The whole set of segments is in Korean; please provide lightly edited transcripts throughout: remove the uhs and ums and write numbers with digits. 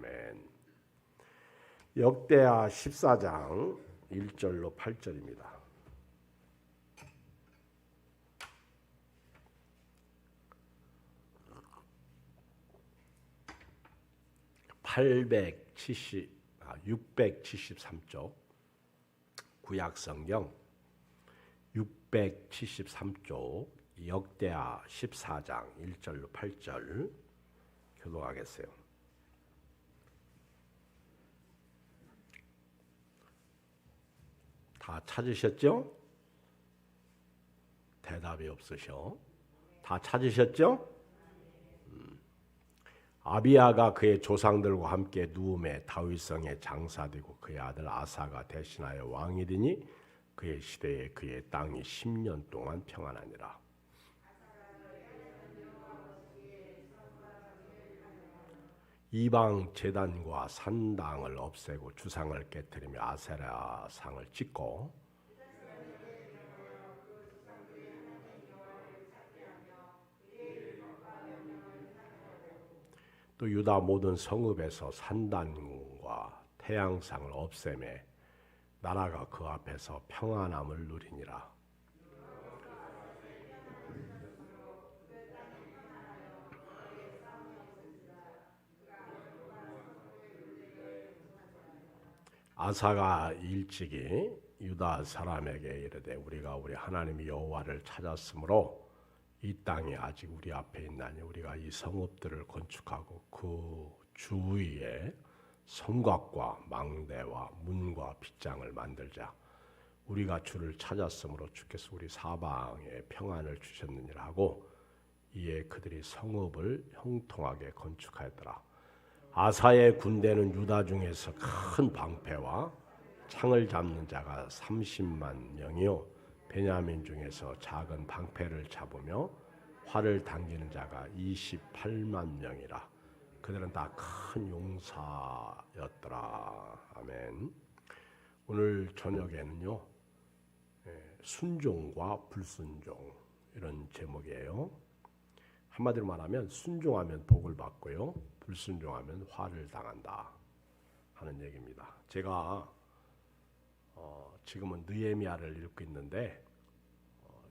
아멘. 역대하 14장 1절로 8절입니다. (870) 673쪽 구약성경 673쪽 역대하 14장 1절로 8절 교독하겠어요. 다 찾으셨죠? 대답이 없으셔. 다 찾으셨죠? 아비야가 그의 조상들과 함께 누움에 다윗성에 장사되고 그의 아들 아사가 대신하여 왕이 되니 그의 시대에 그의 땅이 10년 동안 평안하니라. 이방 제단과 산당을 없애고 주상을 깨뜨리며 아세라 상을 찍고 또 유다 모든 성읍에서 산단과 태양상을 없애매 나라가 그 앞에서 평안함을 누리니라. 아사가 일찍이 유다 사람에게 이르되 우리가 우리 하나님 여호와를 찾았으므로 이 땅이 아직 우리 앞에 있나니 우리가 이 성읍들을 건축하고 그 주위에 성곽과 망대와 문과 빗장을 만들자. 우리가 주를 찾았으므로 주께서 우리 사방에 평안을 주셨느니라 하고 이에 그들이 성읍을 형통하게 건축하였더라. 아사의 군대는 유다 중에서 큰 방패와 창을 잡는 자가 30만 명이요 베냐민 중에서 작은 방패를 잡으며 활을 당기는 자가 28만 명이라. 그들은 다 큰 용사였더라. 아멘. 오늘 저녁에는요 순종과 불순종 이런 제목이에요. 한마디로 말하면 순종하면 복을 받고요 불순종하면 화를 당한다 하는 얘기입니다. 제가 지금은 느헤미야를 읽고 있는데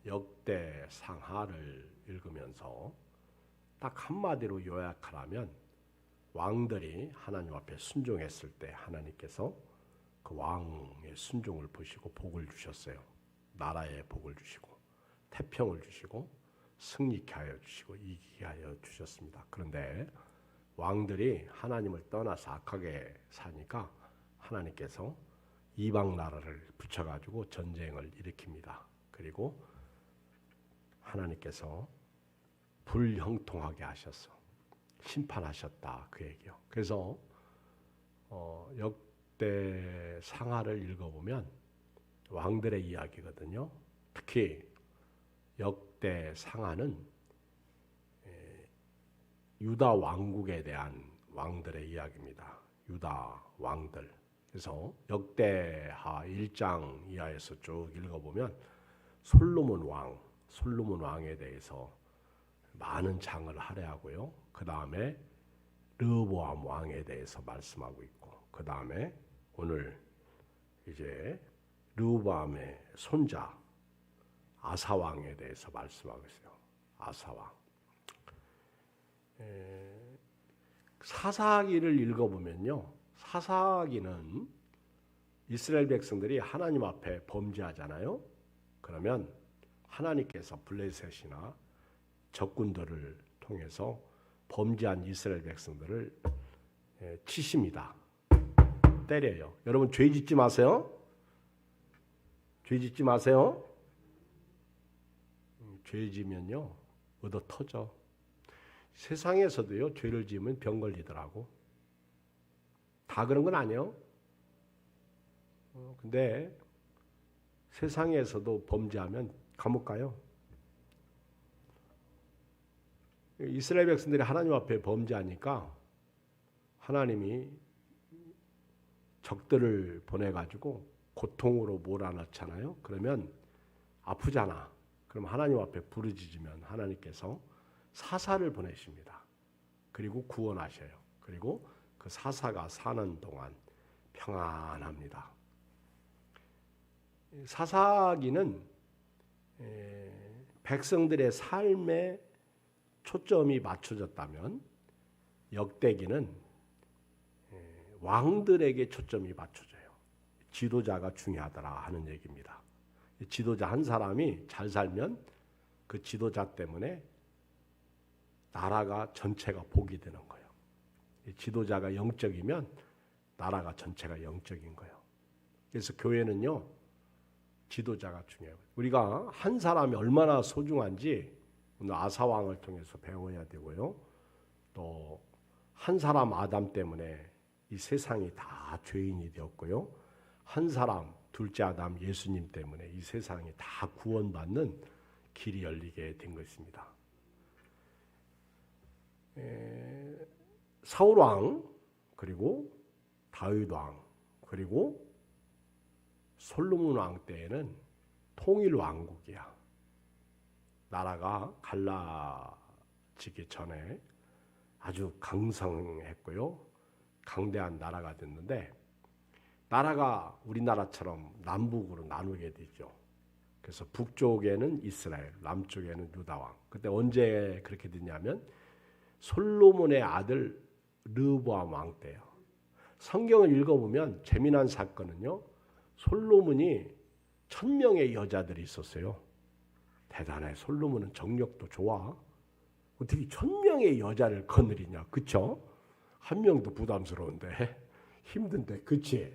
역대 상하를 읽으면서 딱 한마디로 요약하라면 왕들이 하나님 앞에 순종했을 때 하나님께서 그 왕의 순종을 보시고 복을 주셨어요. 나라에 복을 주시고 태평을 주시고 승리케 하여 주시고 이기게 하여 주셨습니다. 그런데 왕들이 하나님을 떠나서 악하게 사니까 하나님께서 이방 나라를 붙여가지고 전쟁을 일으킵니다. 그리고 하나님께서 불형통하게 하셨어. 심판하셨다 그 얘기요. 그래서 역대 상하를 읽어보면 왕들의 이야기거든요. 특히 역대 상하는 유다 왕국에 대한 왕들의 이야기입니다. 유다 왕들. 그래서 역대하 1장 이하에서 쭉 읽어보면 솔로몬 왕에 대해서 많은 장을 할애하고요. 그 다음에 르호보암 왕에 대해서 말씀하고 있고, 그 다음에 오늘 이제 르호보암의 손자 아사 왕에 대해서 말씀하고 있어요. 아사 왕. 사사기를 읽어보면요, 사사기는 이스라엘 백성들이 하나님 앞에 범죄하잖아요. 그러면 하나님께서 블레셋이나 적군들을 통해서 범죄한 이스라엘 백성들을 치십니다. 때려요. 여러분 죄 짓지 마세요. 죄 짓지 마세요. 죄 지면요 얻어 터져. 세상에서도요 죄를 지으면 병 걸리더라고. 다 그런 건 아니에요. 근데 세상에서도 범죄하면 감옥 가요. 이스라엘 백성들이 하나님 앞에 범죄하니까 하나님이 적들을 보내가지고 고통으로 몰아넣잖아요. 그러면 아프잖아. 그럼 하나님 앞에 부르짖으면 하나님께서 사사를 보내십니다. 그리고 구원하셔요. 그리고 그 그 사사가 사는 동안 평안합니다. 사사기는 백성들의 삶에 초점이 맞춰졌다면 역대기는 왕들에게 초점이 맞춰져요. 지도자가 중요하더라 하는 얘기입니다. 지도자 한 사람이 잘 살면 그 지도자 때문에 나라가 전체가 복이 되는 거예요. 지도자가 영적이면 나라가 전체가 영적인 거예요. 그래서 교회는요, 지도자가 중요해요. 우리가 한 사람이 얼마나 소중한지 오늘 아사왕을 통해서 배워야 되고요. 또 한 사람 아담 때문에 이 세상이 다 죄인이 되었고요. 한 사람 둘째 아담 예수님 때문에 이 세상이 다 구원받는 길이 열리게 된 것입니다. 사울왕 그리고 다윗왕 그리고 솔로몬왕 때에는 통일왕국이야. 나라가 갈라지기 전에 아주 강성했고요. 강대한 나라가 됐는데 나라가 우리나라처럼 남북으로 나누게 되죠. 그래서 북쪽에는 이스라엘, 남쪽에는 유다왕. 그때 언제 그렇게 됐냐면 솔로몬의 아들 르호보암 왕 때예요. 성경을 읽어보면 재미난 사건은요. 솔로몬이 1000명의 여자들이 있었어요. 대단해. 솔로몬은 정력도 좋아. 어떻게 1000명의 여자를 거느리냐. 그쵸? 한 명도 부담스러운데 힘든데 그치?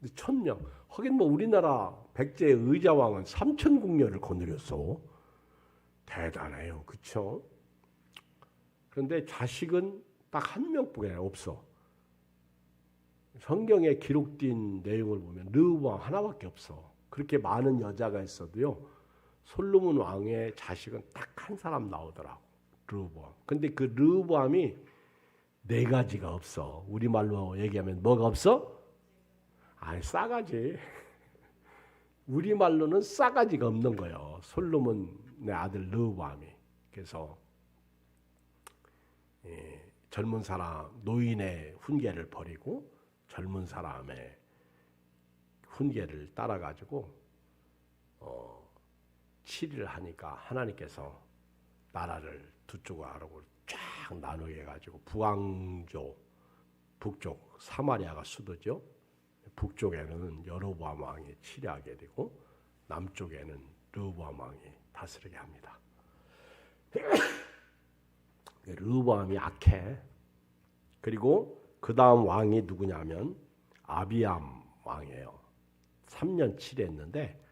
1000명. 하긴 뭐 우리나라 백제 의자왕은 3000궁녀를 거느렸어. 대단해요. 그쵸? 그런데 자식은 딱 한 명뿐이 없어. 성경에 기록된 내용을 보면 르호보암 하나밖에 없어. 그렇게 많은 여자가 있어도요. 솔로몬 왕의 자식은 딱 한 사람 나오더라고. 르호보암. 근데 그 르호보암이 4가지가 없어. 우리말로 얘기하면 뭐가 없어? 아니 싸가지. 우리말로는 싸가지가 없는 거예요. 솔로몬의 아들 르호보암이. 그래서 젊은 사람 노인의 훈계를 버리고 젊은 사람의 훈계를 따라가지고 치리를 하니까 하나님께서 나라를 두 쪽으로 쫙 나누게 해가지고 북왕조 북쪽 사마리아가 수도죠. 북쪽에는 여로보암 왕이 치리하게 되고 남쪽에는 르호보암 왕이 다스리게 합니다. 르호보암이 악해. 그리고 그 다음 왕이 누구냐면 아비암 왕이에요. 3년 치리했는데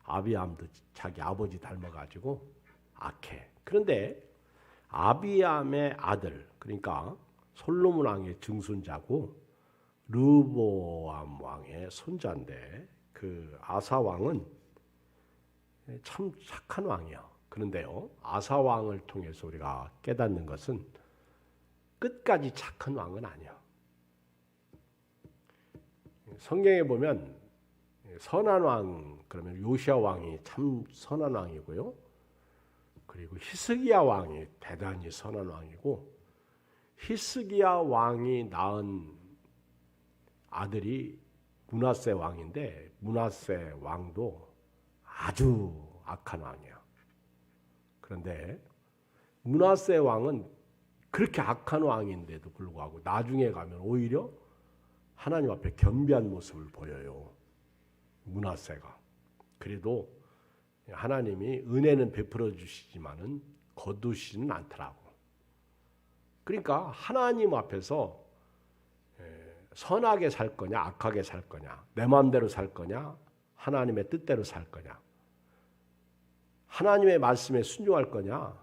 아비암도 자기 아버지 닮아가지고 악해. 그런데 아비암의 아들 그러니까 솔로몬 왕의 증손자고 르호보암 왕의 손자인데 그 아사 왕은 참 착한 왕이야. 그런데요 아사 왕을 통해서 우리가 깨닫는 것은 끝까지 착한 왕은 아니야. 성경에 보면 선한 왕 그러면 요시야 왕이 참 선한 왕이고요. 그리고 히스기야 왕이 대단히 선한 왕이고 히스기야 왕이 낳은 아들이 므낫세 왕인데 므낫세 왕도 아주 악한 왕이야. 그런데 므낫세 왕은 그렇게 악한 왕인데도 불구하고 나중에 가면 오히려 하나님 앞에 겸비한 모습을 보여요. 므낫세가. 그래도 하나님이 은혜는 베풀어 주시지만은 거두시는 않더라고. 그러니까 하나님 앞에서 선하게 살 거냐 악하게 살 거냐 내 마음대로 살 거냐 하나님의 뜻대로 살 거냐 하나님의 말씀에 순종할 거냐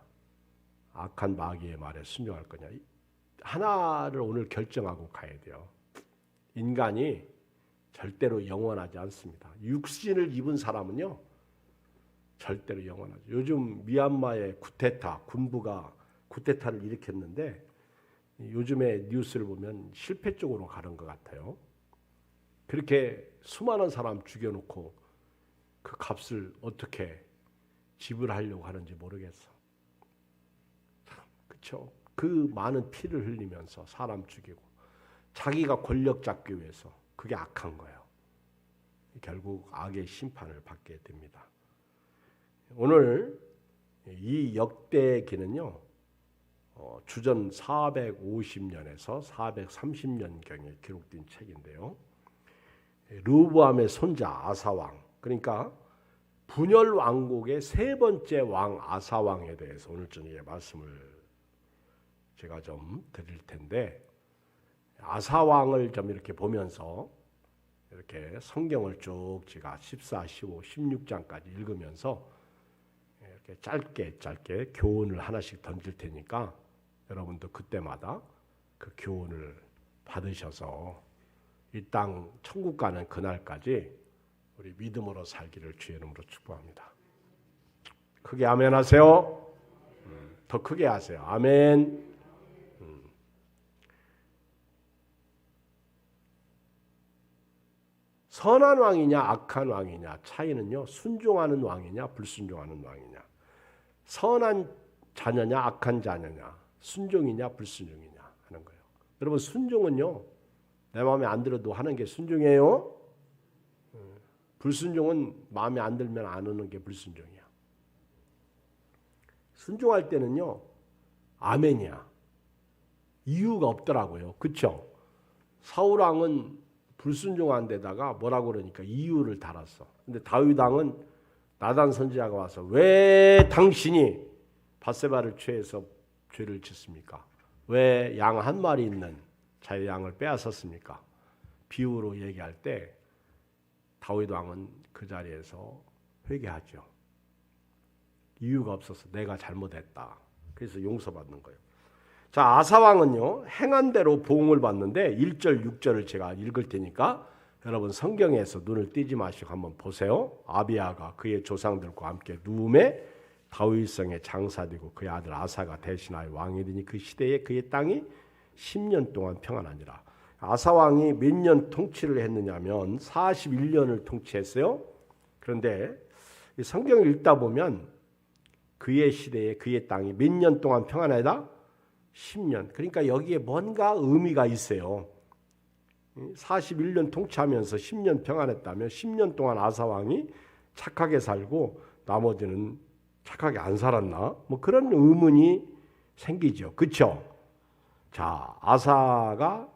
악한 마귀의 말에 순종할 거냐 하나를 오늘 결정하고 가야 돼요. 인간이 절대로 영원하지 않습니다. 육신을 입은 사람은요 절대로 영원하죠. 요즘 미얀마의 군부가 쿠데타를 일으켰는데 요즘에 뉴스를 보면 실패 쪽으로 가는 것 같아요. 그렇게 수많은 사람 죽여놓고 그 값을 어떻게 지불하려고 하는지 모르겠어. 그렇죠? 그 많은 피를 흘리면서 사람 죽이고 자기가 권력 잡기 위해서. 그게 악한 거예요. 결국 악의 심판을 받게 됩니다. 오늘 이 역대기는요, 주전 450년에서 430년경에 기록된 책인데요. 르호보암의 손자 아사왕, 그러니까 분열 왕국의 세 번째 왕 아사왕에 대해서 오늘 저녁에 말씀을 제가 좀 드릴 텐데, 아사왕을 좀 이렇게 보면서 이렇게 성경을 쭉 제가 14, 15, 16장까지 읽으면서 이렇게 짧게 교훈을 하나씩 던질 테니까 여러분도 그때마다 그 교훈을 받으셔서 이 땅 천국 가는 그날까지 우리 믿음으로 살기를 주의 이름으로 축복합니다. 크게 아멘 하세요. 더 크게 하세요. 아멘. 선한 왕이냐 악한 왕이냐 차이는요, 순종하는 왕이냐 불순종하는 왕이냐, 선한 자녀냐 악한 자녀냐, 순종이냐 불순종이냐 하는 거예요. 여러분, 순종은요, 내 마음에 안 들어도 하는 게 순종이에요. 불순종은 마음에 안 들면 안 하는 게 불순종이야. 순종할 때는요, 아멘이야. 이유가 없더라고요. 그렇죠? 사울 왕은 불순종한 데다가 뭐라고 그러니까 이유를 달았어. 근데 다윗 왕은 나단 선지자가 와서 왜 당신이 밧세바를 취해서 죄를 짓습니까? 왜 양 한 마리 있는 자의 양을 빼앗았습니까? 비유로 얘기할 때 다윗 왕은 그 자리에서 회개하죠. 이유가 없어서 내가 잘못했다. 그래서 용서받는 거예요. 자, 아사 왕은요, 행한 대로 보응을 받는데 1절, 6절을 제가 읽을 테니까 여러분 성경에서 눈을 띄지 마시고 한번 보세요. 아비야가 그의 조상들과 함께 누움에 다윗성에 장사되고 그의 아들 아사가 대신하여 왕이 되니 그 시대에 그의 땅이 10년 동안 평안하니라. 아사 왕이 몇 년 통치를 했느냐면 41년을 통치했어요. 그런데 성경을 읽다 보면 그의 시대에 그의 땅이 몇 년 동안 평안하다? 10년. 그러니까 여기에 뭔가 의미가 있어요. 41년 통치하면서 10년 평안했다면 10년 동안 아사 왕이 착하게 살고 나머지는 착하게 안 살았나? 뭐 그런 의문이 생기죠. 그렇죠? 자, 아사가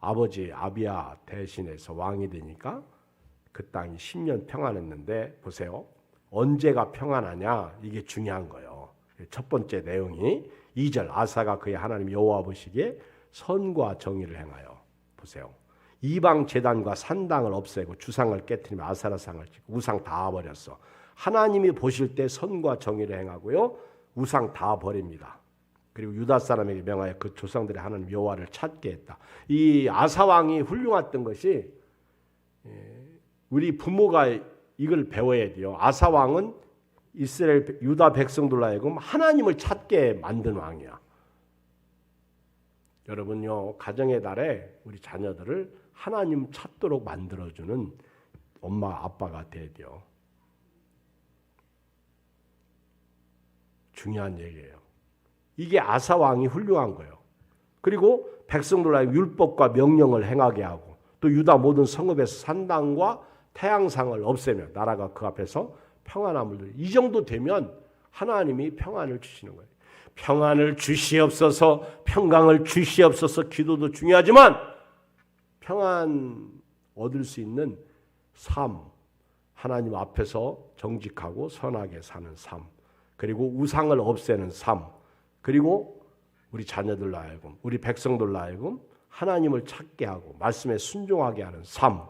아버지 아비야 대신해서 왕이 되니까 그 땅이 10년 평안했는데 보세요. 언제가 평안하냐? 이게 중요한 거예요. 첫 번째 내용이 2절 아사가 그의 하나님 여호와 보시기에 선과 정의를 행하여 보세요. 이방 제단과 산당을 없애고 주상을 깨트리며 아세라상을 찍고 우상 다 버렸어. 하나님이 보실 때 선과 정의를 행하고요. 우상 다 버립니다. 그리고 유다 사람에게 명하여 그 조상들의 하나님 여호와를 찾게 했다. 이 아사 왕이 훌륭했던 것이 우리 부모가 이걸 배워야 돼요. 아사 왕은 이스라엘 유다 백성들로 하여금 하나님을 찾게 만든 왕이야. 여러분요, 가정의 달에 우리 자녀들을 하나님 찾도록 만들어주는 엄마 아빠가 돼야 돼요. 중요한 얘기예요. 이게 아사 왕이 훌륭한 거예요. 그리고 백성들로 하여금 율법과 명령을 행하게 하고 또 유다 모든 성읍에서 산당과 태양상을 없애며 나라가 그 앞에서 평안함을 누리. 이 정도 되면 하나님이 평안을 주시는 거예요. 평안을 주시옵소서, 평강을 주시옵소서 기도도 중요하지만 평안 얻을 수 있는 삶, 하나님 앞에서 정직하고 선하게 사는 삶, 그리고 우상을 없애는 삶, 그리고 우리 자녀들로 하여금, 우리 백성들로 하여금 하나님을 찾게 하고 말씀에 순종하게 하는 삶,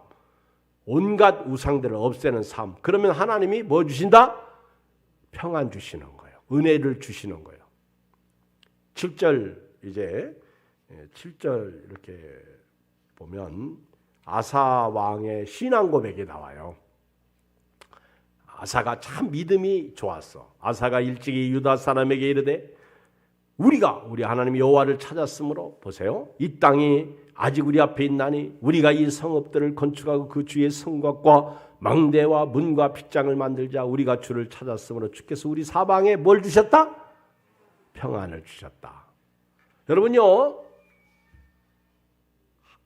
온갖 우상들을 없애는 삶. 그러면 하나님이 뭐 주신다? 평안 주시는 거예요. 은혜를 주시는 거예요. 7절 이제 7절 이렇게 보면 아사 왕의 신앙 고백이 나와요. 아사가 참 믿음이 좋았어. 아사가 일찍이 유다 사람에게 이르되 우리가 우리 하나님 여호와를 찾았으므로 보세요. 이 땅이 아직 우리 앞에 있나니 우리가 이 성읍들을 건축하고 그 주의 성곽과 망대와 문과 빗장을 만들자. 우리가 주를 찾았으므로 주께서 우리 사방에 뭘 주셨다? 평안을 주셨다. 여러분요,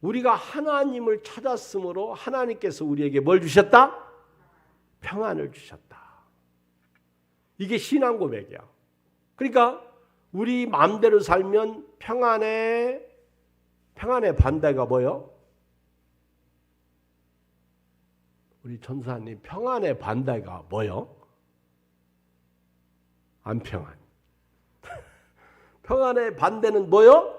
우리가 하나님을 찾았으므로 하나님께서 우리에게 뭘 주셨다? 평안을 주셨다. 이게 신앙 고백이야. 그러니까 우리 마음대로 살면 평안의 반대가 뭐요? 우리 전사님, 평안의 반대가 뭐요? 안 평안. 평안의 반대는 뭐요?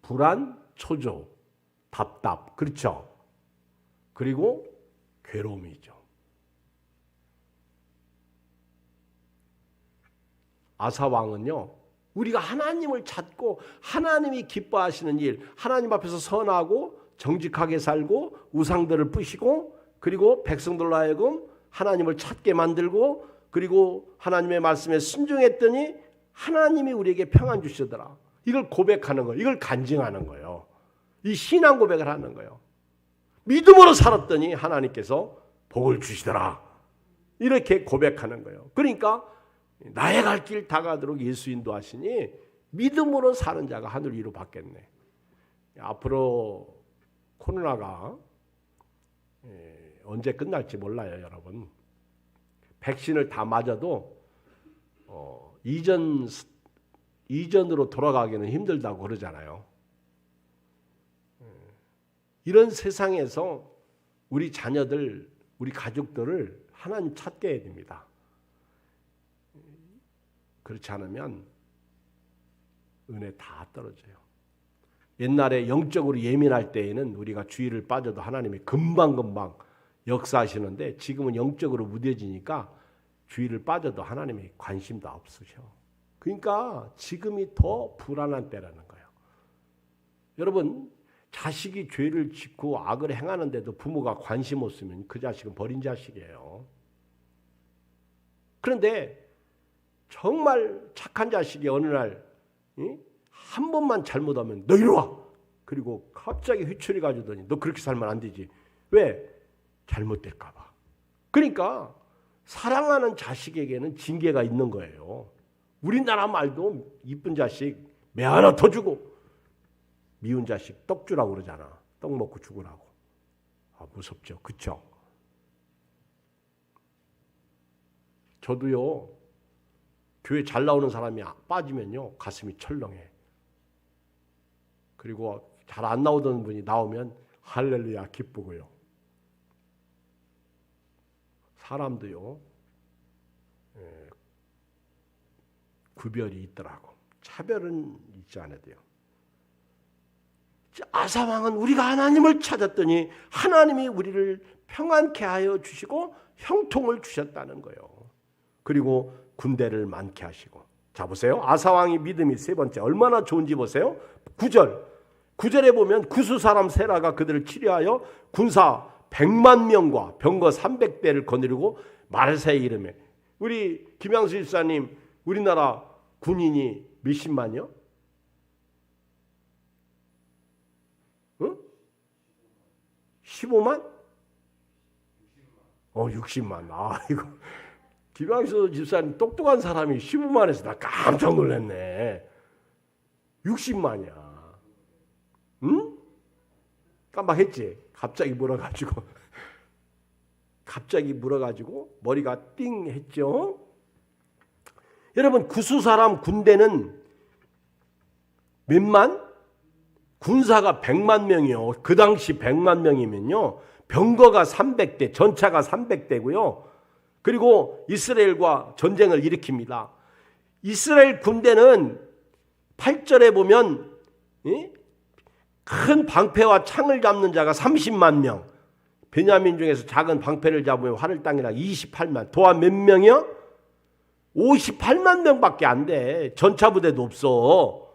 불안, 초조, 답답. 그렇죠? 그리고 괴로움이죠. 아사왕은요, 우리가 하나님을 찾고 하나님이 기뻐하시는 일, 하나님 앞에서 선하고 정직하게 살고 우상들을 부시고 그리고 백성들로 하여금 하나님을 찾게 만들고 그리고 하나님의 말씀에 순종했더니 하나님이 우리에게 평안 주시더라. 이걸 고백하는 거예요. 이걸 간증하는 거예요. 이 신앙 고백을 하는 거예요. 믿음으로 살았더니 하나님께서 복을 주시더라. 이렇게 고백하는 거예요. 그러니까 나의 갈 길 다가도록 예수 인도하시니 믿음으로 사는 자가 하늘 위로 받겠네. 앞으로 코로나가 언제 끝날지 몰라요, 여러분. 백신을 다 맞아도 이전으로 돌아가기는 힘들다고 그러잖아요. 이런 세상에서 우리 자녀들, 우리 가족들을 하나님 찾게 해야 됩니다. 그렇지 않으면 은혜 다 떨어져요. 옛날에 영적으로 예민할 때에는 우리가 주의를 빠져도 하나님이 금방금방 역사하시는데 지금은 영적으로 무뎌지니까 주의를 빠져도 하나님이 관심도 없으셔. 그러니까 지금이 더 불안한 때라는 거예요. 여러분, 자식이 죄를 짓고 악을 행하는데도 부모가 관심 없으면 그 자식은 버린 자식이에요. 그런데 정말 착한 자식이 어느 날 한 번만 잘못하면 너 이리 와! 그리고 갑자기 휘철이 가져더니 너 그렇게 살면 안 되지. 왜? 잘못될까 봐. 그러니까 사랑하는 자식에게는 징계가 있는 거예요. 우리나라 말도 이쁜 자식 매 하나 더 주고 미운 자식 떡 주라고 그러잖아. 떡 먹고 죽으라고. 무섭죠. 그쵸? 저도요. 교회 잘 나오는 사람이 빠지면요. 가슴이 철렁해. 그리고 잘 안 나오던 분이 나오면 할렐루야 기쁘고요. 사람도요. 구별이 있더라고. 차별은 있지 않아도요. 아사왕은 우리가 하나님을 찾았더니 하나님이 우리를 평안케 하여 주시고 형통을 주셨다는 거예요. 그리고 군대를 많게 하시고. 자 보세요. 아사왕의 믿음이 세 번째 얼마나 좋은지 보세요. 9절에 보면 구수 사람 세라가 그들을 치료하여 군사 100만 명과 병거 300대를 거느리고 마르세의 이름에. 우리 김양수 집사님 우리나라 군인이 몇십만이요? 응? 15만? 60만. 이거 김양수 집사님 똑똑한 사람이 15만에서 나 깜짝 놀랐네. 60만이야. 응? 깜빡했지? 갑자기 물어가지고 머리가 띵 했죠. 여러분 구수 사람 군대는 몇만? 군사가 100만 명이요. 그 당시 100만 명이면요. 병거가 300대, 전차가 300대고요. 그리고 이스라엘과 전쟁을 일으킵니다. 이스라엘 군대는 8절에 보면 큰 방패와 창을 잡는 자가 30만 명. 베냐민 중에서 작은 방패를 잡으면 활을 땅이라 28만. 도와 몇 명이요? 58만 명밖에 안 돼. 전차 부대도 없어.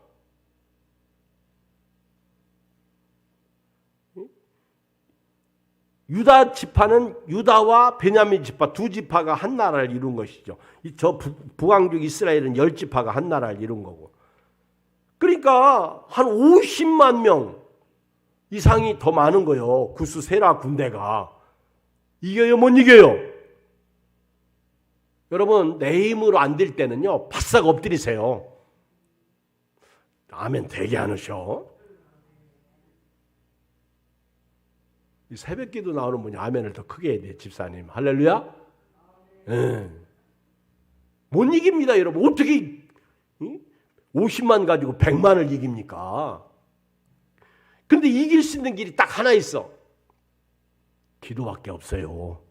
유다 지파는 유다와 베냐민 지파 두 지파가 한 나라를 이룬 것이죠. 저 북왕족 이스라엘은 10지파가 한 나라를 이룬 거고. 그러니까 한 50만 명 이상이 더 많은 거예요. 구스 세라 군대가. 이겨요? 못 이겨요? 여러분 내 힘으로 안 될 때는요. 바싹 엎드리세요. 아멘 되게 않으셔? 이 새벽기도 나오는 분이 아멘을 더 크게 해야 돼, 집사님. 할렐루야. 못 이깁니다, 여러분. 어떻게 50만 가지고 100만을 이깁니까? 근데 이길 수 있는 길이 딱 하나 있어. 기도밖에 없어요.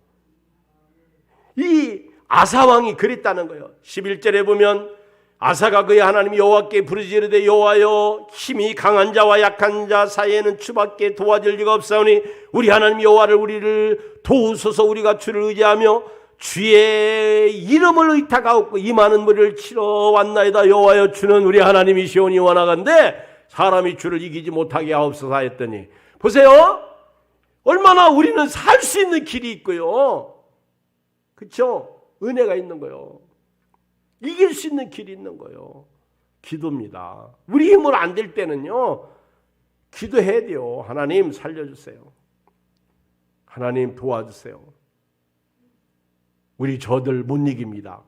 이 아사왕이 그랬다는 거예요. 11절에 보면 아사가 그의 하나님 여호와께 부르짖으되 여호와여 힘이 강한 자와 약한 자 사이에는 주밖에 도와줄 리가 없사오니 우리 하나님 여호와를 우리를 도우소서. 우리가 주를 의지하며 주의 이름을 의탁하옵고 이 많은 무리를 치러 왔나이다. 여호와여 주는 우리 하나님이시오니 원하건대 사람이 주를 이기지 못하게 하옵소서 했더니 보세요. 얼마나 우리는 살 수 있는 길이 있고요. 그렇죠? 은혜가 있는 거예요. 이길 수 있는 길이 있는 거예요. 기도입니다. 우리 힘으로 안 될 때는요. 기도해야 돼요. 하나님 살려주세요. 하나님 도와주세요. 우리 저들 못 이깁니다.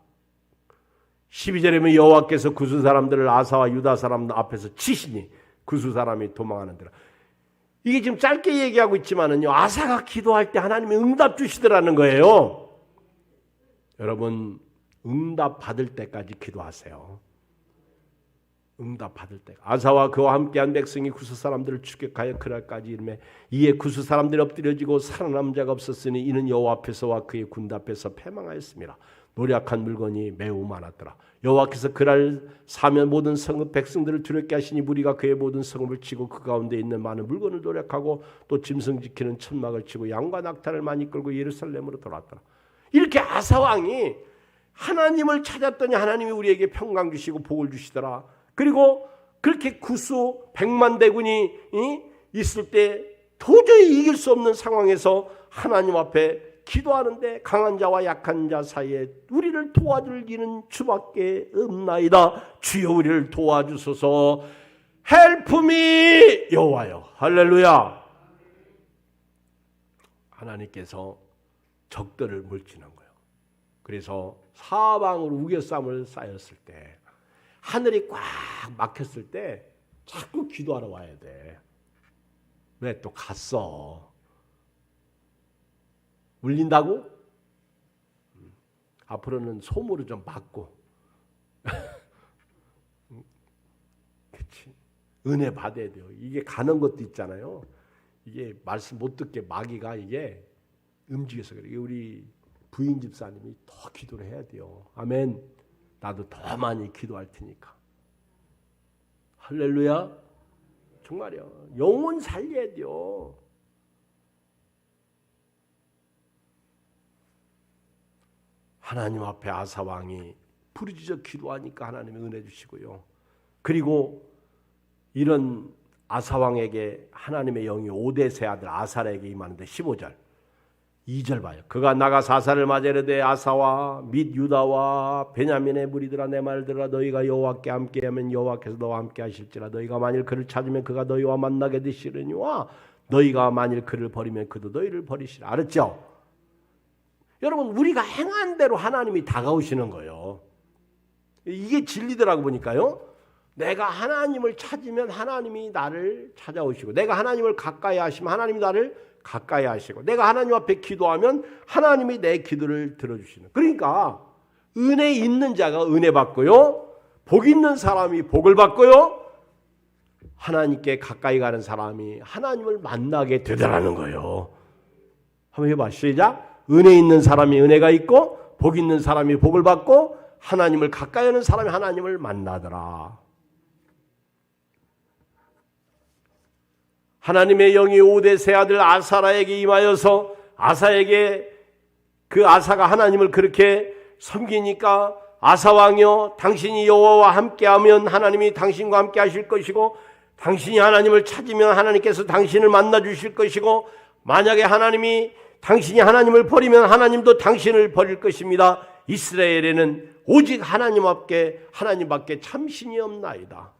12절에 보면 여호와께서 구수 사람들을 아사와 유다 사람들 앞에서 치시니 구수 사람이 도망하는 데라. 이게 지금 짧게 얘기하고 있지만은요. 아사가 기도할 때 하나님이 응답 주시더라는 거예요. 여러분 응답 받을 때까지 기도하세요. 응답 받을 때. 아사와 그와 함께한 백성이 구수 사람들을 추격하여 그날까지 이르매 이에 구수 사람들이 엎드려지고 살아남은 자가 없었으니 이는 여호와 앞에서와 그의 군대 앞에서 패망하였습니다. 노력한 물건이 매우 많았더라. 여호와께서 그날 사면 모든 성읍 백성들을 두렵게 하시니 무리가 그의 모든 성읍을 치고 그 가운데 있는 많은 물건을 노력하고 또 짐승 지키는 천막을 치고 양과 낙타를 많이 끌고 예루살렘으로 돌아왔더라. 이렇게 아사왕이 하나님을 찾았더니 하나님이 우리에게 평강 주시고 복을 주시더라. 그리고 그렇게 구수 100만 대군이 있을 때 도저히 이길 수 없는 상황에서 하나님 앞에 기도하는데 강한 자와 약한 자 사이에 우리를 도와줄 이는 주밖에 없나이다. 주여 우리를 도와주소서. Help me 여호와여. 할렐루야. 하나님께서 적들을 물지는 거예요. 그래서 사방으로 우겨쌈을 쌓였을 때 하늘이 꽉 막혔을 때 자꾸 기도하러 와야 돼. 왜 또 갔어? 울린다고? 앞으로는 솜으로 좀 막고 그치? 은혜 받아야 돼요. 이게 가는 것도 있잖아요. 이게 말씀 못 듣게 마귀가 이게 움직여서 그래. 우리 부인 집사님이 더 기도를 해야 돼요. 아멘. 나도 더 많이 기도할 테니까. 할렐루야. 정말이요. 영혼 살려야 돼요. 하나님 앞에 아사왕이 부르짖어 기도하니까 하나님이 은혜 주시고요. 그리고 이런 아사왕에게 하나님의 영이 오데세 아들 아사에게 임하는데 15절 2절 봐요. 그가 나가서 아사를 맞이하되 아사와 및 유다와 베냐민의 무리들아 내 말을 들으라. 너희가 여호와께 함께하면 여호와께서 너와 함께 하실지라. 너희가 만일 그를 찾으면 그가 너희와 만나게 되시려니와 너희가 만일 그를 버리면 그도 너희를 버리시라. 알았죠? 여러분 우리가 행한 대로 하나님이 다가오시는 거예요. 이게 진리더라고 보니까요. 내가 하나님을 찾으면 하나님이 나를 찾아오시고 내가 하나님을 가까이 하시면 하나님이 나를 가까이 하시고 내가 하나님 앞에 기도하면 하나님이 내 기도를 들어주시는. 그러니까 은혜 있는 자가 은혜 받고요. 복 있는 사람이 복을 받고요. 하나님께 가까이 가는 사람이 하나님을 만나게 되더라는 거예요. 한번 해봐. 시작. 은혜 있는 사람이 은혜가 있고 복 있는 사람이 복을 받고 하나님을 가까이 하는 사람이 하나님을 만나더라. 하나님의 영이 오데세 아들 아사라에게 임하여서 아사에게 그 아사가 하나님을 그렇게 섬기니까 아사왕이여 당신이 여호와와 함께하면 하나님이 당신과 함께 하실 것이고 당신이 하나님을 찾으면 하나님께서 당신을 만나 주실 것이고 만약에 당신이 하나님을 버리면 하나님도 당신을 버릴 것입니다. 이스라엘에는 오직 하나님밖에 참신이 없나이다.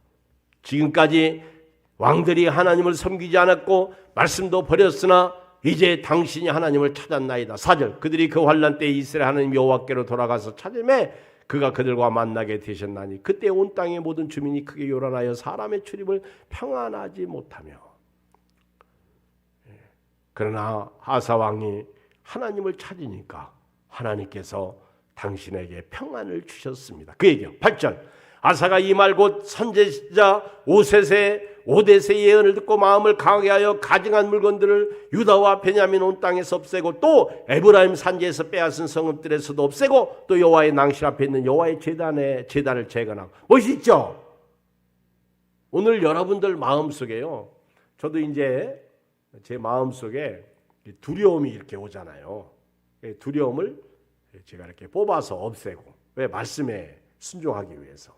지금까지 왕들이 하나님을 섬기지 않았고 말씀도 버렸으나 이제 당신이 하나님을 찾았나이다. 4절 그들이 그 환난 때에 이스라엘 하나님 여호와께로 돌아가서 찾으매 그가 그들과 만나게 되셨나니 그때 온 땅의 모든 주민이 크게 요란하여 사람의 출입을 평안하지 못하며. 그러나 아사 왕이 하나님을 찾으니까 하나님께서 당신에게 평안을 주셨습니다. 그 얘기요. 8절. 아사가 이 말 곧 선지자 오데세 예언을 듣고 마음을 강하게 하여 가증한 물건들을 유다와 베냐민 온 땅에서 없애고 또 에브라임 산지에서 빼앗은 성읍들에서도 없애고 또 여호와의 낭실 앞에 있는 여호와의 제단을 재건하고. 멋있죠? 오늘 여러분들 마음속에요. 저도 이제 제 마음속에 두려움이 이렇게 오잖아요. 두려움을 제가 이렇게 뽑아서 없애고. 왜? 말씀에 순종하기 위해서.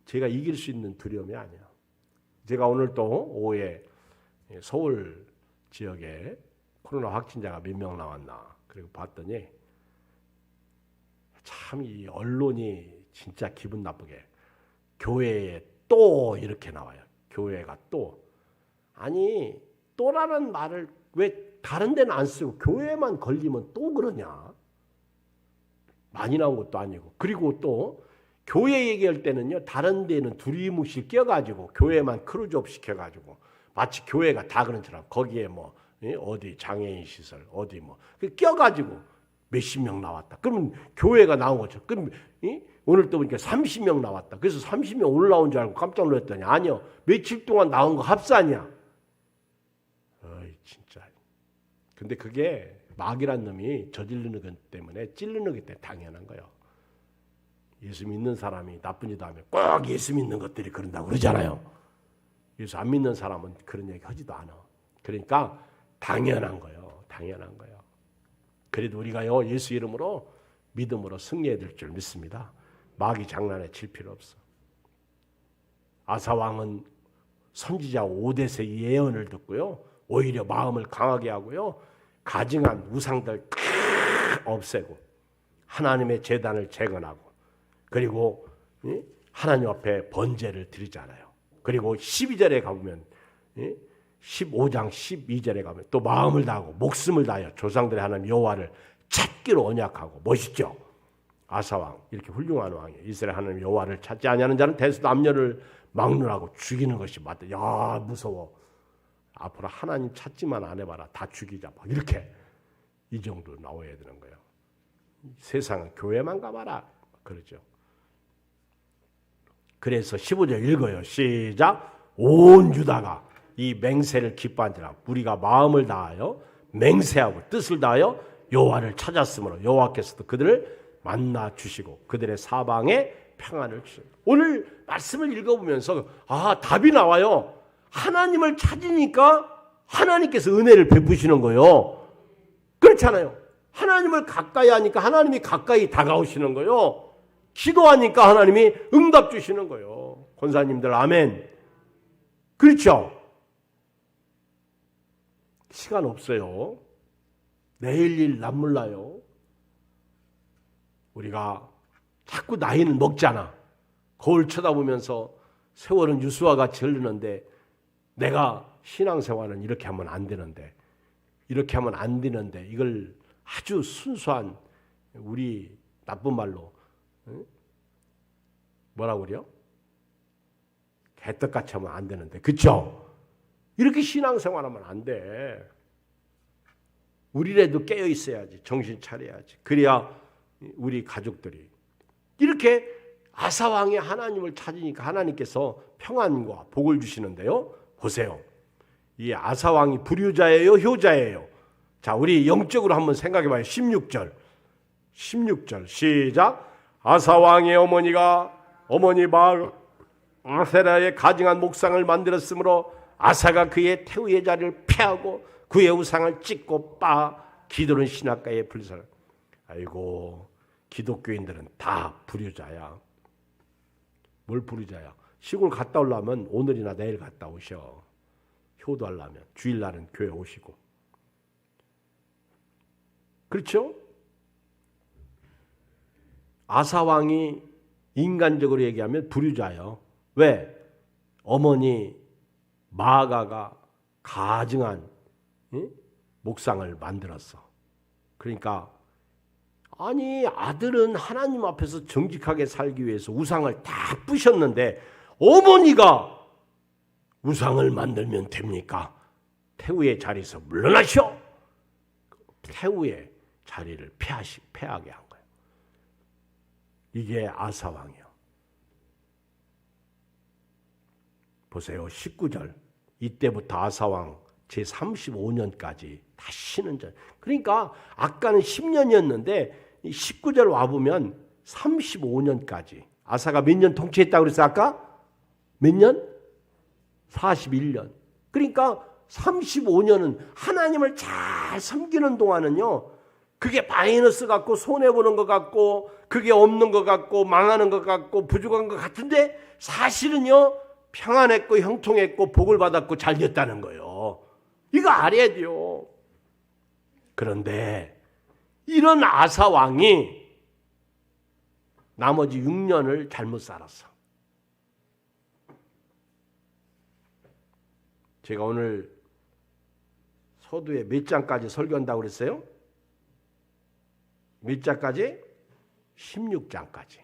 제가 이길 수 있는 두려움이 아니야. 제가 오늘 또 오후에 서울 지역에 코로나 확진자가 몇 명 나왔나 그리고 봤더니 참 이 언론이 진짜 기분 나쁘게 교회에 또 이렇게 나와요. 교회가 또. 아니 또라는 말을 왜 다른 데는 안 쓰고 교회만 걸리면 또 그러냐. 많이 나온 것도 아니고. 그리고 또 교회 얘기할 때는요, 다른 데는 두리뭉실 껴가지고 교회만 크루즈업 시켜가지고 마치 교회가 다 그런 처럼 거기에 뭐 어디 장애인 시설 어디 뭐 껴가지고 몇십 명 나왔다. 그러면 교회가 나온 거죠. 그럼 오늘 또 보니까 30명 나왔다. 그래서 30명 오늘 나온 줄 알고 깜짝 놀랐더니 아니요, 며칠 동안 나온 거 합산이야. 어이 진짜. 근데 그게 마귀란 놈이 저지르는 것 때문에 찔르는 것 때문에 당연한 거예요. 예수 믿는 사람이 나쁜 짓 하면 꼭 예수 믿는 것들이 그런다고 그러잖아요. 예수 안 믿는 사람은 그런 얘기 하지도 않아. 그러니까 당연한 거예요. 당연한 거예요. 그래도 우리가요, 예수 이름으로 믿음으로 승리해야 될 줄 믿습니다. 마귀 장난에 칠 필요 없어. 아사 왕은 선지자 오데세 예언을 듣고요, 오히려 마음을 강하게 하고요, 가증한 우상들 없애고 하나님의 제단을 재건하고, 그리고 하나님 앞에 번제를 드리잖아요. 그리고 12절에 가보면 15장 12절에 가면 또 마음을 다하고 목숨을 다하여 조상들의 하나님 여호와를 찾기로 언약하고. 멋있죠? 아사왕 이렇게 훌륭한 왕이에요. 이스라엘 하나님 여호와를 찾지 아니하는 자는 대수 남녀를 막론하고 죽이는 것이 맞다. 야 무서워. 앞으로 하나님 찾지만 안 해봐라. 다 죽이자. 막 이렇게 이 정도 나와야 되는 거예요. 세상은 교회만 가봐라. 그러죠. 그래서 15절 읽어요. 시작. 온 유다가 이 맹세를 기뻐한지라. 우리가 마음을 다하여 맹세하고 뜻을 다하여 여호와를 찾았으므로 여호와께서도 그들을 만나 주시고 그들의 사방에 평안을 주십니다. 오늘 말씀을 읽어보면서 답이 나와요. 하나님을 찾으니까 하나님께서 은혜를 베푸시는 거예요. 그렇잖아요. 하나님을 가까이 하니까 하나님이 가까이 다가오시는 거예요. 기도하니까 하나님이 응답 주시는 거예요. 권사님들 아멘. 그렇죠? 시간 없어요. 내일 일 남몰라요. 우리가 자꾸 나이는 먹잖아. 거울 쳐다보면서 세월은 유수와 같이 흐르는데 내가 신앙생활은 이렇게 하면 안 되는데, 이렇게 하면 안 되는데, 이걸 아주 순수한 우리 나쁜 말로 뭐라고 그래요? 개떡같이 하면 안 되는데, 그렇죠? 이렇게 신앙생활하면 안 돼. 우리라도 깨어 있어야지. 정신 차려야지. 그래야 우리 가족들이 이렇게 아사왕이 하나님을 찾으니까 하나님께서 평안과 복을 주시는데요. 보세요. 이 아사왕이 불효자예요, 효자예요? 자, 우리 영적으로 한번 생각해 봐요. 16절 시작. 아사왕의 어머니 아세라의 가증한 목상을 만들었으므로 아사가 그의 태우의 자리를 패하고 그의 우상을 찢고 기도는 신학가에 불살. 아이고, 기독교인들은 다 불효자야. 뭘 불효자야? 시골 갔다 오려면 오늘이나 내일 갔다 오셔. 효도하려면 주일날은 교회 오시고. 그렇죠? 아사왕이 인간적으로 얘기하면 불효자예요. 왜? 어머니 마아가가 가증한 목상을 만들었어. 그러니까 아니 아들은 하나님 앞에서 정직하게 살기 위해서 우상을 다 부셨는데 어머니가 우상을 만들면 됩니까? 태우의 자리에서 물러나시오. 태우의 자리를 패하게 한 거예요. 이게 아사왕이요. 보세요. 19절. 이때부터 아사왕 제35년까지 다시는 전. 그러니까 아까는 10년이었는데 19절 와보면 35년까지. 아사가 몇 년 통치했다고 그랬어요? 아까? 몇 년? 41년. 그러니까 35년은 하나님을 잘 섬기는 동안은요. 그게 마이너스 같고 손해보는 것 같고 그게 없는 것 같고 망하는 것 같고 부족한 것 같은데 사실은요. 평안했고 형통했고 복을 받았고 잘 됐다는 거예요. 이거 알아야 돼요. 그런데 이런 아사 왕이 나머지 6년을 잘못 살았어. 제가 오늘 서두에 몇 장까지 설교한다고 그랬어요? 몇 장까지? 16장까지.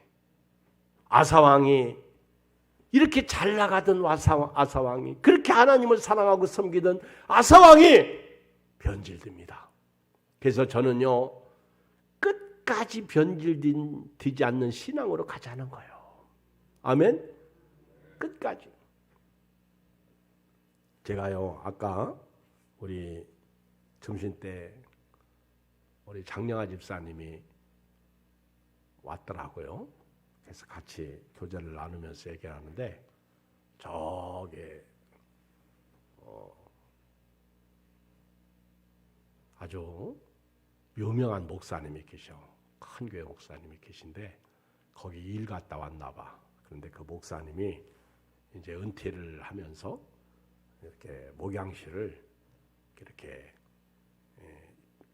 아사왕이 이렇게 잘 나가던 아사왕이 그렇게 하나님을 사랑하고 섬기던 아사왕이 변질됩니다. 그래서 저는요 끝까지 변질되지 않는 신앙으로 가자는 거예요. 아멘? 끝까지. 제가요 아까 우리 점심 때 우리 장영아 집사님이 왔더라고요. 그래서 같이 교제를 나누면서 얘기하는데 저게 아주 유명한 목사님이 계셔. 큰 교회 목사님이 계신데 거기 일 갔다 왔나 봐. 그런데 그 목사님이 이제 은퇴를 하면서 이렇게 목양실을 이렇게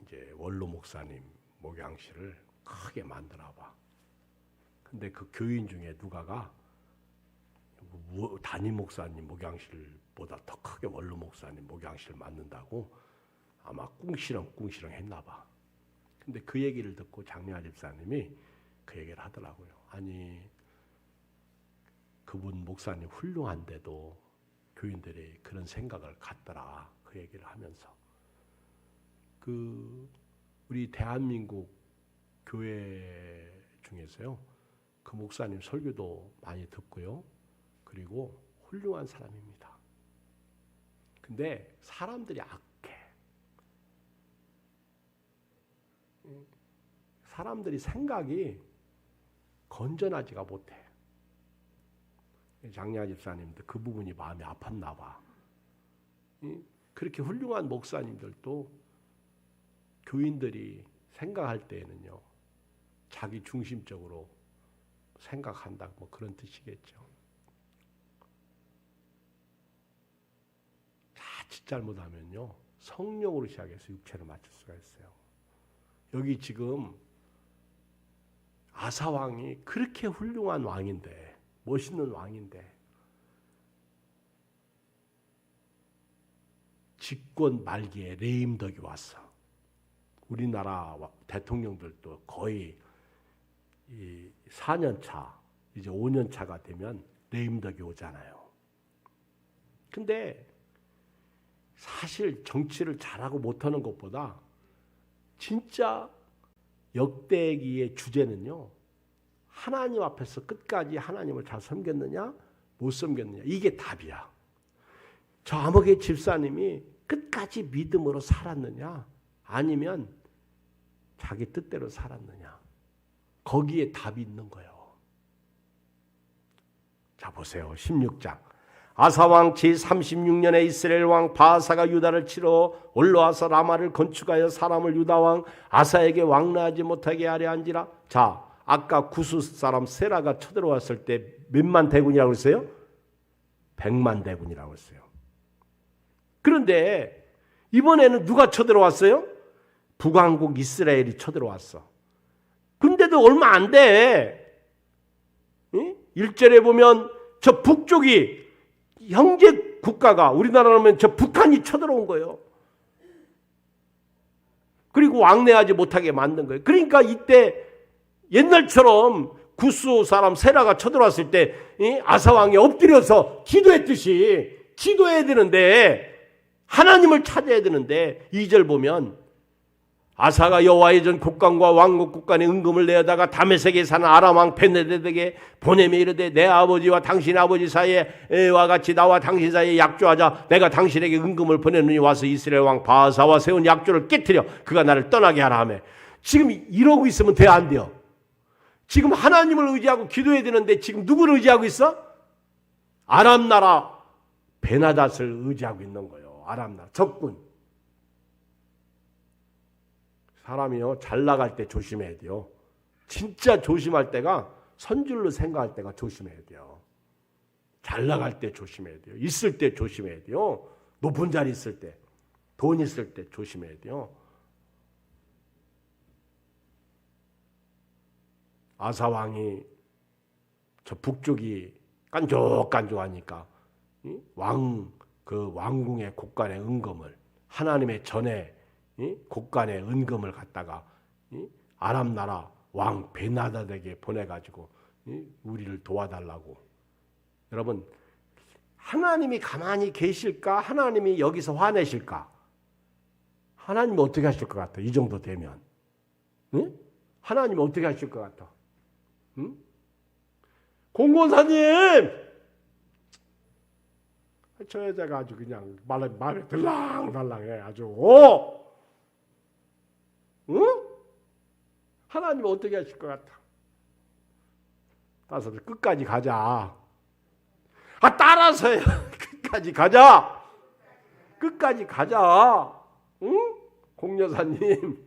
이제 원로 목사님 목양실을 크게 만드나 봐. 근데 그 교인 중에 누가가 담임 목사님 목양실보다 더 크게 원로 목사님 목양실 만든다고 아마 꿍시렁 했나 봐. 근데 그 얘기를 듣고 장미아 집사님이 그 얘기를 하더라고요. 아니 그분 목사님 훌륭한데도 교인들이 그런 생각을 갖더라. 그 얘기를 하면서 그 우리 대한민국 교회 중에서요 그 목사님 설교도 많이 듣고요. 그리고 훌륭한 사람입니다. 근데 사람들이 악해. 사람들이 생각이 건전하지가 못해. 장례아 집사님도 그 부분이 마음이 아팠나 봐. 그렇게 훌륭한 목사님들도 교인들이 생각할 때에는요 자기 중심적으로 생각한다 뭐 그런 뜻이겠죠. 자칫 잘못하면요 성령으로 시작해서 육체를 맞출 수가 있어요. 여기 지금 아사 왕이 그렇게 훌륭한 왕인데 멋있는 왕인데 집권 말기에 레임덕이 왔어. 우리나라 대통령들도 거의 이 4년 차, 이제 5년 차가 되면 레임덕이 오잖아요. 근데 사실 정치를 잘하고 못하는 것보다 진짜 역대기의 주제는요. 하나님 앞에서 끝까지 하나님을 잘 섬겼느냐 못 섬겼느냐 이게 답이야. 저 아무개 집사님이 끝까지 믿음으로 살았느냐 아니면 자기 뜻대로 살았느냐 거기에 답이 있는 거예요. 자 보세요. 16장 아사왕 제36년에 이스라엘 왕 바아사가 유다를 치러 올라와서 라마를 건축하여 사람을 유다왕 아사에게 왕래하지 못하게 하려 한지라. 자 아까 구스 사람 세라가 쳐들어왔을 때 몇만 대군이라고 했어요? 100만 대군이라고 했어요. 그런데 이번에는 누가 쳐들어왔어요? 북왕국 이스라엘이 쳐들어왔어. 근데도 얼마 안 돼. 1절에 보면 저 북쪽이 형제 국가가 우리나라로 하면 저 북한이 쳐들어온 거예요. 그리고 왕래하지 못하게 만든 거예요. 그러니까 이때 옛날처럼 구스 사람 세라가 쳐들어왔을 때 아사왕이 엎드려서 기도했듯이 기도해야 되는데, 하나님을 찾아야 되는데, 2절 보면 아사가 여호와의 전 국관과 왕국 국관의 은금을 내어다가 다메섹에 사는 아람 왕 벤헤데덱에게 보내며 이르되 내 아버지와 당신 아버지 사이와 같이 나와 당신 사이에 약조하자. 내가 당신에게 은금을 보내느니 와서 이스라엘 왕 바하사와 세운 약조를 깨뜨려 그가 나를 떠나게 하라 하며. 지금 이러고 있으면 돼, 안 돼요? 지금 하나님을 의지하고 기도해야 되는데 지금 누구를 의지하고 있어? 아람 나라 베나닷을 의지하고 있는 거예요. 아람 나라 적군. 사람이요, 잘 나갈 때 조심해야 돼요. 진짜 조심할 때가 선줄로 생각할 때가 조심해야 돼요. 잘 나갈 때 조심해야 돼요. 있을 때 조심해야 돼요. 높은 자리 있을 때, 돈 있을 때 조심해야 돼요. 아사왕이 저 북쪽이 깐족깐족하니까 그 왕궁의 곡간의 은금을, 하나님의 전에 곡간의 은금을 갖다가 아람 나라 왕 베나닷에게 보내가지고 우리를 도와달라고. 여러분, 하나님이 가만히 계실까? 하나님이 여기서 화내실까? 하나님이 어떻게 하실 것 같아? 이 정도 되면 하나님이 어떻게 하실 것 같아? 공권사님, 저 여자가 아주 그냥 마음에 들랑달랑해. 아주 응? 하나님 어떻게 하실 것 같아? 따라서 끝까지 가자. 따라서요. 끝까지 가자. 끝까지 가자. 응? 공여사님,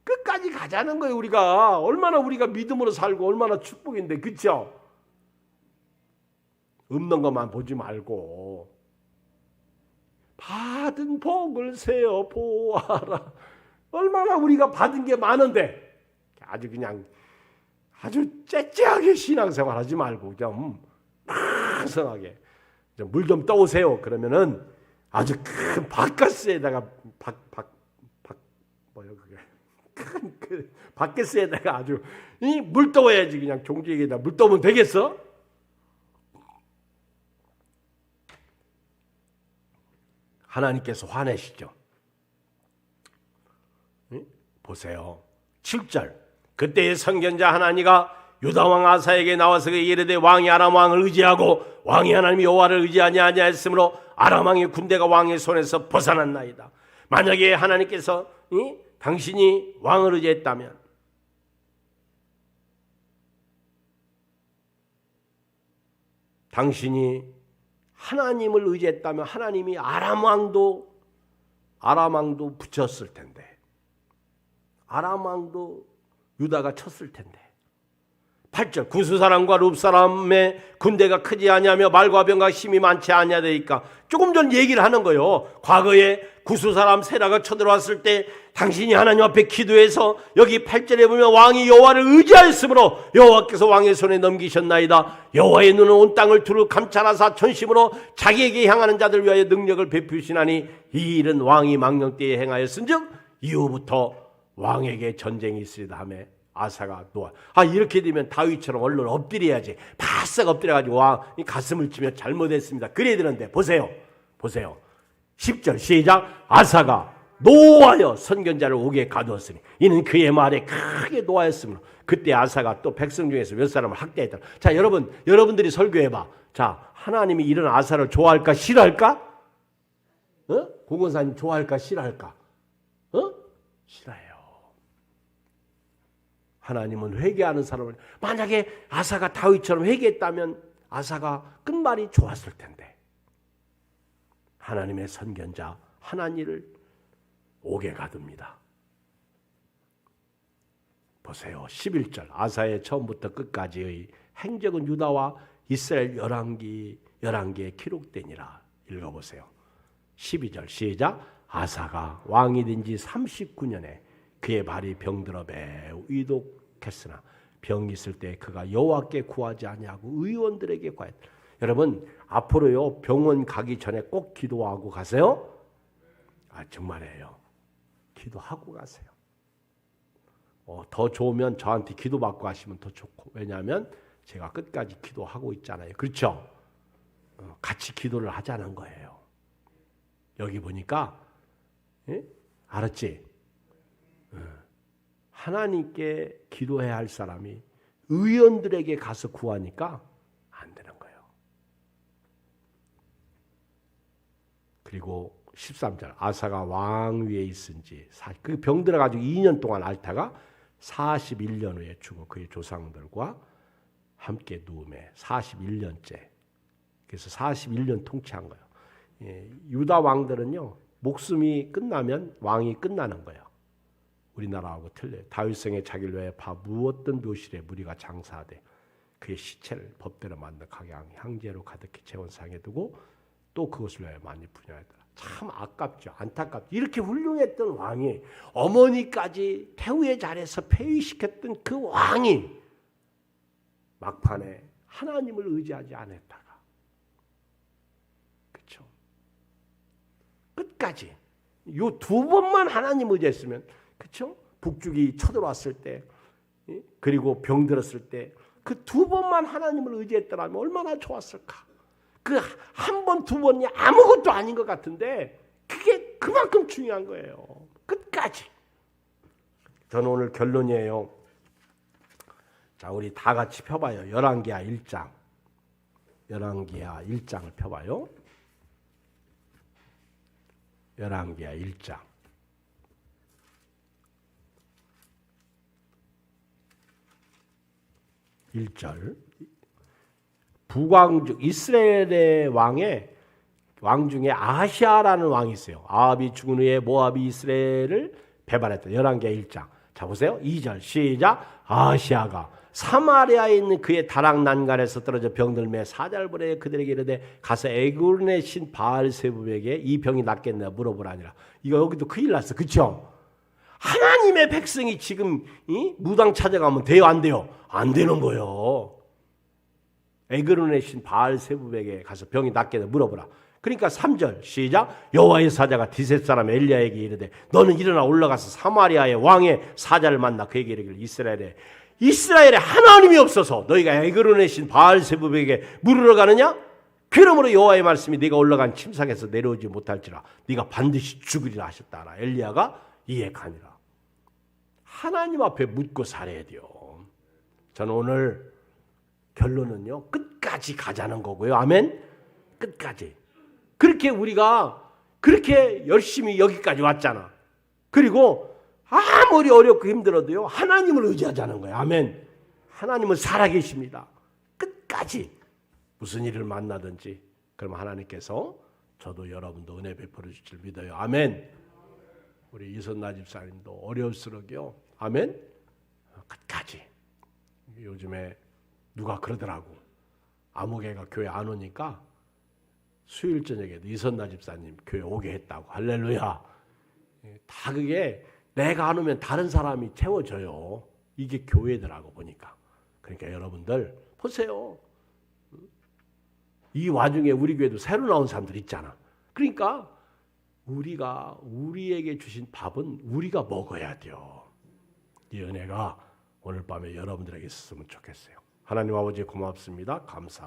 끝까지 가자는 거예요. 우리가 얼마나 우리가 믿음으로 살고 얼마나 축복인데, 그렇죠? 없는 것만 보지 말고 받은 복을 세어 보아라. 얼마나 우리가 받은 게 많은데 아주 그냥 아주 째째하게 신앙생활 하지 말고 좀 풍성하게 물 좀 떠오세요. 그러면은 아주 큰 바카스에다가 뭐요 그게 큰 그 바카스에다가 아주 이 물 떠와야지. 그냥 종지에다 물 떠오면 되겠어? 하나님께서 화내시죠. 보세요. 7절. 그때의 선견자 하나니가 유다 왕 아사에게 나와서 그에게 이르되 왕이 아람 왕을 의지하고 왕이 하나님 여호와를 의지하지 아니하였으므로 아람 왕의 군대가 왕의 손에서 벗어났나이다. 만약에 하나님께서 당신이 왕을 의지했다면, 당신이 하나님을 의지했다면 하나님이 아람 왕도 붙였을 텐데, 아람 왕도 유다가 쳤을 텐데. 8절. 구스 사람과 룹 사람의 군대가 크지 아니하며 말과 병과 힘이 많지 아니하되니까. 조금 전 얘기를 하는 거예요. 과거에 구스 사람 세라가 쳐들어왔을 때 당신이 하나님 앞에 기도해서, 여기 8절에 보면 왕이 여호와를 의지하였으므로 여호와께서 왕의 손에 넘기셨나이다. 여호와의 눈은 온 땅을 두루 감찰하사 전심으로 자기에게 향하는 자들 위하여 능력을 베푸시나니 이 일은 왕이 망령 때에 행하였은즉 이후부터 왕에게 전쟁이 있으리다 하며 아사가 놓아. 이렇게 되면 다윗처럼 얼른 엎드려야지. 바싹 엎드려가지고 왕이 가슴을 치며 잘못했습니다. 그래야 되는데, 보세요. 10절 시작. 아사가 노하여 선견자를 옥에 가두었으니 이는 그의 말에 크게 노하였으므로 그때 아사가 또 백성 중에서 몇 사람을 학대했다. 자, 여러분들이 설교해봐. 자, 하나님이 이런 아사를 좋아할까 싫어할까? 공원사님 좋아할까 싫어할까? 싫어해요. 하나님은 회개하는 사람을, 만약에 아사가 다윗처럼 회개했다면 아사가 끝말이 좋았을 텐데, 하나님의 선견자 하나니를 옥에 가둡니다. 보세요. 11절. 아사의 처음부터 끝까지의 행적은 유다와 이스라엘 열왕기에 기록되니라. 읽어보세요. 12절 시작. 아사가 왕이 된 지 39년에 그의 발이 병들어 매우 위독했으나 병이 있을 때 그가 여호와께 구하지 아니하고 의원들에게 구하였다. 여러분, 앞으로요 병원 가기 전에 꼭 기도하고 가세요. 정말이에요. 기도하고 가세요. 더 좋으면 저한테 기도받고 하시면 더 좋고, 왜냐하면 제가 끝까지 기도하고 있잖아요. 그렇죠? 같이 기도를 하자는 거예요. 여기 보니까 알았지? 하나님께 기도해야 할 사람이 의원들에게 가서 구하니까 안 되는 거예요. 그리고 13절 아사가 왕 위에 있은지 그 병들어 가지고 2년 동안 앓다가 41년 후에 죽어 그의 조상들과 함께 누움에 41년째. 그래서 41년 통치한 거예요. 유다 왕들은요, 목숨이 끝나면 왕이 끝나는 거예요. 우리나라하고 틀려요. 다윗성에 자기를 위해 파 무엇든 묘실에 무리가 장사하되 그의 시체를 법대로 만든 각양 향제로 가득히 재원상에 두고 또 그것을 위하여 많이 분양하더라. 참 아깝죠. 안타깝죠. 이렇게 훌륭했던 왕이 어머니까지 태우의 자리에서 폐위시켰던 그 왕이 막판에 하나님을 의지하지 않았다가, 그렇죠? 끝까지 요 두 번만 하나님 의지했으면, 그렇죠? 북쪽이 쳐들어왔을 때, 그리고 병들었을 때 그 두 번만 하나님을 의지했더라면 얼마나 좋았을까. 그 한 번, 두 번이 아무것도 아닌 것 같은데 그게 그만큼 중요한 거예요. 끝까지. 저는 오늘 결론이에요. 자, 우리 다 같이 펴봐요. 열왕기하 1장. 열왕기하 1장을 펴봐요. 열왕기하 1장. 1절. 북왕 중 이스라엘의 왕 중에 아하시아라는 왕이 있어요. 아합이 죽은 후에 모압이 이스라엘을 배반했다. 열왕기하 1장. 자 보세요. 2절 시작. 아하시아가 사마리아에 있는 그의 다락 난간에서 떨어져 병들매 사절벌에 그들에게 이르되 가서 에그론의 신 바알세불에게 이 병이 낫겠느냐 물어보라니라. 이거 여기도 큰일 났어. 그렇죠? 하나님의 백성이 지금 무당 찾아가면 돼요, 안 돼요? 안 되는 거예요. 에그론의 신 바알세불에게 가서 병이 낫겠느냐 물어보라. 그러니까 3절 시작. 여호와의 사자가 디셋 사람 엘리야에게 이르되 너는 일어나 올라가서 사마리아의 왕의 사자를 만나 그에게 이르기를 이스라엘에 하나님이 없어서 너희가 에그론의 신 바알세불에게 물으러 가느냐? 그러므로 여호와의 말씀이 네가 올라간 침상에서 내려오지 못할지라 네가 반드시 죽으리라 하셨다. 엘리야가 이에 가니라. 하나님 앞에 묻고 살아야 돼요. 저는 오늘 결론은요, 끝까지 가자는 거고요. 아멘. 끝까지. 그렇게 우리가 그렇게 열심히 여기까지 왔잖아. 그리고 아무리 어렵고 힘들어도요, 하나님을 의지하자는 거예요. 아멘. 하나님은 살아계십니다. 끝까지 무슨 일을 만나든지 그럼 하나님께서 저도 여러분도 은혜 베풀어 주실 줄 믿어요. 아멘. 우리 이선나 집사님도 어려울수록요. 아멘. 끝까지. 요즘에 누가 그러더라고. 아무개가 교회 안 오니까 수요일 저녁에도 이선나 집사님 교회 오게 했다고. 할렐루야. 다 그게 내가 안 오면 다른 사람이 채워줘요. 이게 교회더라고 보니까. 그러니까 여러분들 보세요. 이 와중에 우리 교회도 새로 나온 사람들 있잖아. 그러니까 우리에게 주신 밥은 우리가 먹어야 돼요. 이 은혜가 오늘 밤에 여러분들에게 있었으면 좋겠어요. 하나님 아버지 고맙습니다. 감사.